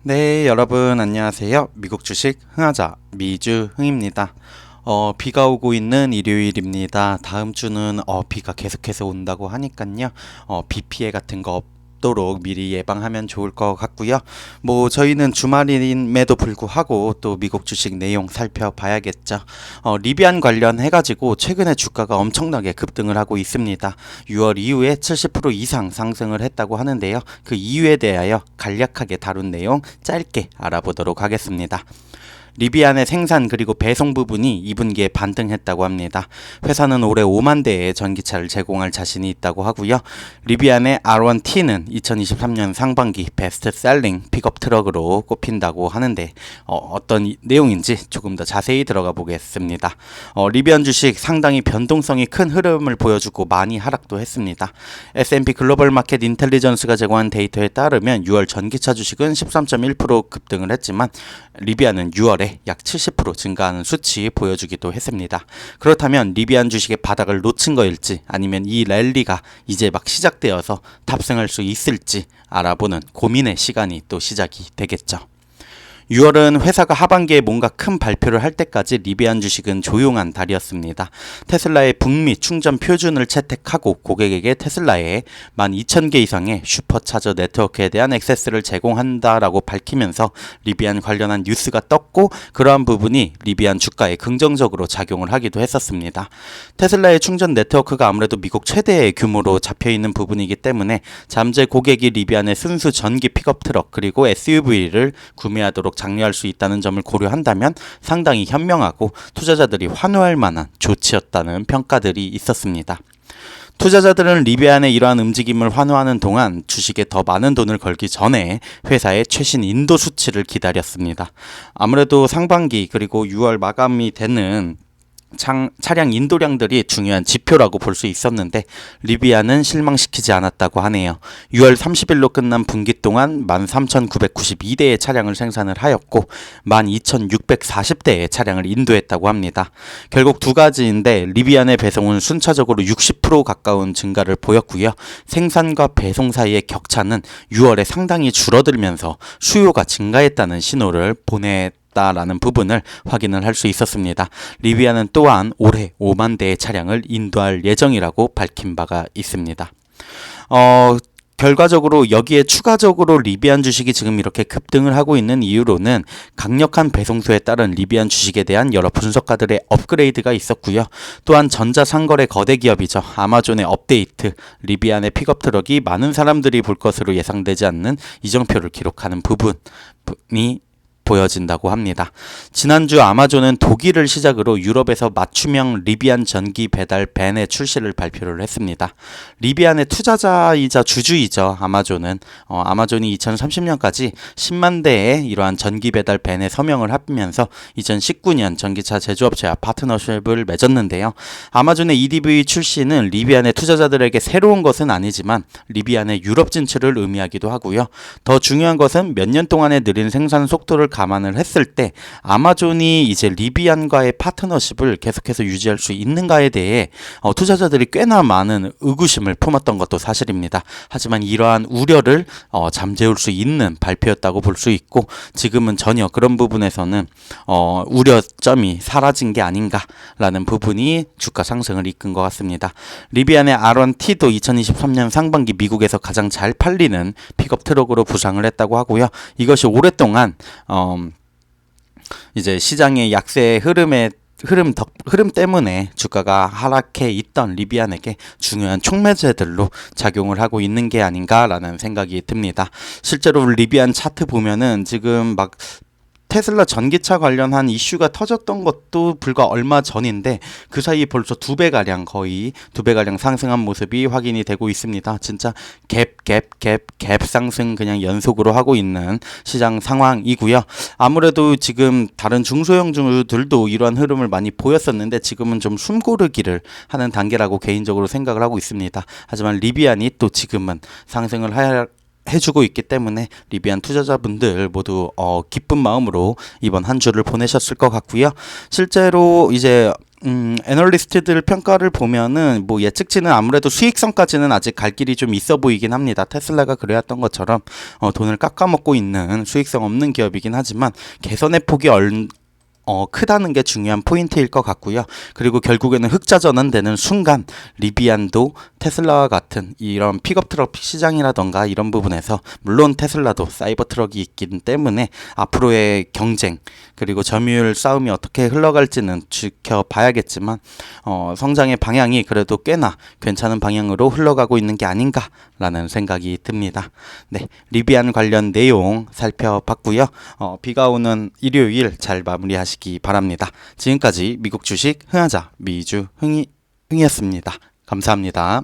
네, 여러분 안녕하세요. 미국 주식 흥하자 미주흥입니다. 비가 오고 있는 일요일입니다. 다음 주는 비가 계속해서 온다고 하니깐요. 비 피해 같은 거 없도록 미리 예방하면 좋을 것 같고요. 뭐 저희는 주말임에도 불구하고 또 미국 주식 내용 살펴봐야겠죠. 리비안 관련해 가지고 최근에 주가가 엄청나게 급등을 하고 있습니다. 6월 이후에 70% 이상 상승을 했다고 하는데요. 그 이유에 대하여 간략하게 다룬 내용 짧게 알아보도록 하겠습니다. 리비안의 생산 그리고 배송 부분이 2분기에 반등했다고 합니다. 회사는 올해 5만 대의 전기차를 제공할 자신이 있다고 하고요. 리비안의 R1T는 2023년 상반기 베스트 셀링 픽업 트럭으로 꼽힌다고 하는데 어떤 내용인지 조금 더 자세히 들어가 보겠습니다. 리비안 주식 상당히 변동성이 큰 흐름을 보여주고 많이 하락도 했습니다. S&P 글로벌 마켓 인텔리전스가 제공한 데이터에 따르면 6월 전기차 주식은 13.1% 급등을 했지만 리비안은 6월에 약 70% 증가하는 수치 보여주기도 했습니다. 그렇다면 리비안 주식의 바닥을 놓친 거일지 아니면 이 랠리가 이제 막 시작되어서 탑승할 수 있을지 알아보는 고민의 시간이 또 시작이 되겠죠. 6월은 회사가 하반기에 뭔가 큰 발표를 할 때까지 리비안 주식은 조용한 달이었습니다. 테슬라의 북미 충전 표준을 채택하고 고객에게 테슬라의 12,000개 이상의 슈퍼차저 네트워크에 대한 액세스를 제공한다라고 밝히면서 리비안 관련한 뉴스가 떴고 그러한 부분이 리비안 주가에 긍정적으로 작용을 하기도 했었습니다. 테슬라의 충전 네트워크가 아무래도 미국 최대의 규모로 잡혀있는 부분이기 때문에 잠재 고객이 리비안의 순수 전기 픽업 트럭 그리고 SUV를 구매하도록 장려할 수 있다는 점을 고려한다면 상당히 현명하고 투자자들이 환호할 만한 조치였다는 평가들이 있었습니다. 투자자들은 리비안의 이러한 움직임을 환호하는 동안 주식에 더 많은 돈을 걸기 전에 회사의 최신 인도 수치를 기다렸습니다. 아무래도 상반기 그리고 6월 마감이 되는 차량 인도량들이 중요한 지표라고 볼 수 있었는데 리비안은 실망시키지 않았다고 하네요. 6월 30일로 끝난 분기 동안 13,992대의 차량을 생산을 하였고 12,640대의 차량을 인도했다고 합니다. 결국 두 가지인데 리비안의 배송은 순차적으로 60% 가까운 증가를 보였고요. 생산과 배송 사이의 격차는 6월에 상당히 줄어들면서 수요가 증가했다는 신호를 보냈다라는 부분을 확인을 할 수 있었습니다. 리비안은 또한 올해 5만 대의 차량을 인도할 예정이라고 밝힌 바가 있습니다. 결과적으로 여기에 추가적으로 리비안 주식이 지금 이렇게 급등을 하고 있는 이유로는 강력한 배송수에 따른 리비안 주식에 대한 여러 분석가들의 업그레이드가 있었고요. 또한 전자상거래 거대 기업이죠. 아마존의 업데이트, 리비안의 픽업 트럭이 많은 사람들이 볼 것으로 예상되지 않는 이정표를 기록하는 부분이 보여진다고 합니다. 지난주 아마존은 독일을 시작으로 유럽에서 맞춤형 리비안 전기 배달 밴의 출시를 발표를 했습니다. 리비안의 투자자이자 주주이죠. 아마존은 아마존이 2030년까지 10만 대의 이러한 전기 배달 밴에 서명을 하면서 2019년 전기차 제조업체와 파트너십을 맺었는데요. 아마존의 EDV 출시는 리비안의 투자자들에게 새로운 것은 아니지만 리비안의 유럽 진출을 의미하기도 하고요. 더 중요한 것은 몇 년 동안의 느린 생산 속도를 감안을 했을 때 아마존이 이제 리비안과의 파트너십을 계속해서 유지할 수 있는가에 대해 투자자들이 꽤나 많은 의구심을 품었던 것도 사실입니다. 하지만 이러한 우려를 잠재울 수 있는 발표였다고 볼 수 있고 지금은 전혀 그런 부분에서는 우려점이 사라진 게 아닌가라는 부분이 주가 상승을 이끈 것 같습니다. 리비안의 R1T도 2023년 상반기 미국에서 가장 잘 팔리는 픽업 트럭으로 부상을 했다고 하고요. 이것이 오랫동안 이제 시장의 약세의 흐름 때문에 주가가 하락해 있던 리비안에게 중요한 촉매제들로 작용을 하고 있는 게 아닌가라는 생각이 듭니다. 실제로 리비안 차트 보면은 지금 막 테슬라 전기차 관련한 이슈가 터졌던 것도 불과 얼마 전인데 그 사이에 벌써 거의 2배가량 상승한 모습이 확인이 되고 있습니다. 진짜 갭 상승 그냥 연속으로 하고 있는 시장 상황이고요. 아무래도 지금 다른 중소형주들도 이러한 흐름을 많이 보였었는데 지금은 좀 숨고르기를 하는 단계라고 개인적으로 생각을 하고 있습니다. 하지만 리비안이 또 지금은 상승을 해주고 있기 때문에 리비안 투자자분들 모두 기쁜 마음으로 이번 한 주를 보내셨을 것 같고요. 실제로 이제 애널리스트들 평가를 보면은 뭐 예측치는 아무래도 수익성까지는 아직 갈 길이 좀 있어 보이긴 합니다. 테슬라가 그래왔던 것처럼 돈을 깎아먹고 있는 수익성 없는 기업이긴 하지만 개선의 폭이 크다는 게 중요한 포인트일 것 같고요. 그리고 결국에는 흑자 전환되는 순간 리비안도 테슬라와 같은 이런 픽업 트럭 시장이라던가 이런 부분에서 물론 테슬라도 사이버 트럭이 있기 때문에 앞으로의 경쟁 그리고 점유율 싸움이 어떻게 흘러갈지는 지켜봐야겠지만 성장의 방향이 그래도 꽤나 괜찮은 방향으로 흘러가고 있는 게 아닌가라는 생각이 듭니다. 네, 리비안 관련 내용 살펴봤고요. 비가 오는 일요일 잘 마무리하시기 바랍니다. 지금까지 미국 주식 흥하자 미주 흥이었습니다. 감사합니다.